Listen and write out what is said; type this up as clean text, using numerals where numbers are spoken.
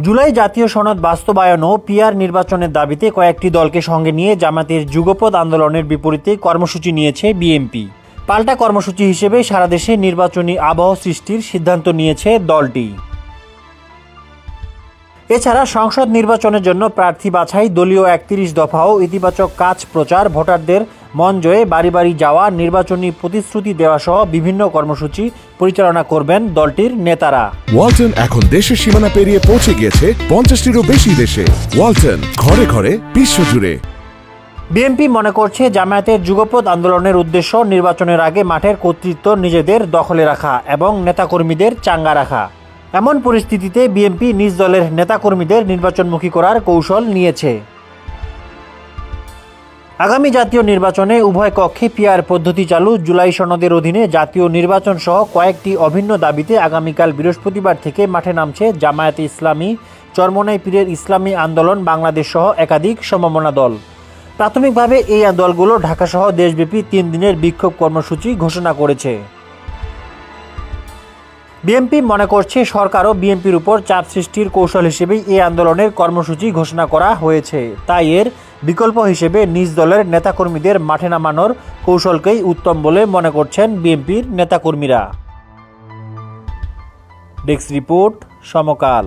জুলাই জাতীয় সনদ বাস্তবায়ন ও পিআর নির্বাচনের দাবিতে কয়েকটি দলকে সঙ্গে নিয়ে জামায়াতের যুগপৎ আন্দোলনের বিপরীতে কর্মসূচি নিয়েছে বিএনপি। পাল্টা কর্মসূচি হিসেবে সারা দেশে নির্বাচনী আবহ সৃষ্টির সিদ্ধান্ত নিয়েছে দলটি। এছাড়া সংসদ নির্বাচনের জন্য প্রার্থী বাছাই, দলীয় ৩১ দফা ও ইতিবাচক কাজ প্রচার, ভোটারদের মন জয়ে বাড়ি বাড়ি যাওয়া, নির্বাচনী প্রতিশ্রুতি দেওয়া সহ বিভিন্ন কর্মসূচি পরিচালনা করবেন দলটির নেতারা। ওয়ালটন এখন দেশের সীমানা পেরিয়ে পৌঁছে গিয়েছে ৫০টিরও বেশি দেশে। ওয়ালটন, ঘরে ঘরে বিশ্বজুড়ে। বিএনপি মনে করছে জামায়াতের যুগপৎ আন্দোলনের উদ্দেশ্য নির্বাচনের আগে মাঠের কর্তৃত্ব নিজেদের দখলে রাখা এবং নেতাকর্মীদের চাঙ্গা রাখা। এমন পরিস্থিতিতে বিএনপি নিজ দলের নেতাকর্মীদের নির্বাচনমুখী করার কৌশল নিয়েছে। আগামী জাতীয় নির্বাচনে উভয় কক্ষে পিআর পদ্ধতি চালু, জুলাই সনদের অধীনে জাতীয় নির্বাচন সহ কয়েকটি অভিন্ন দাবিতে আগামীকাল বৃহস্পতিবার থেকে মাঠে নামছে জামায়াতে ইসলামী, চরমোনাই পীরের ইসলামী আন্দোলন বাংলাদেশ সহ একাধিক সমমনা দল। প্রাথমিকভাবে এই দলগুলো ঢাকাসহ দেশব্যাপী ৩ দিনের বিক্ষোভ কর্মসূচি ঘোষণা করেছে। বিএনপি মনে করছে সরকার ও বিএনপির উপর চাপ সৃষ্টির কৌশল হিসেবেই এই আন্দোলনের কর্মসূচি ঘোষণা করা হয়েছে। তাই এর বিকল্প হিসেবে নিজ দলের নেতাকর্মীদের মাঠে নামানোর কৌশলকেই উত্তম বলে মনে করছেন বিএনপির নেতাকর্মীরা। ডেস্ক রিপোর্ট, সমকাল।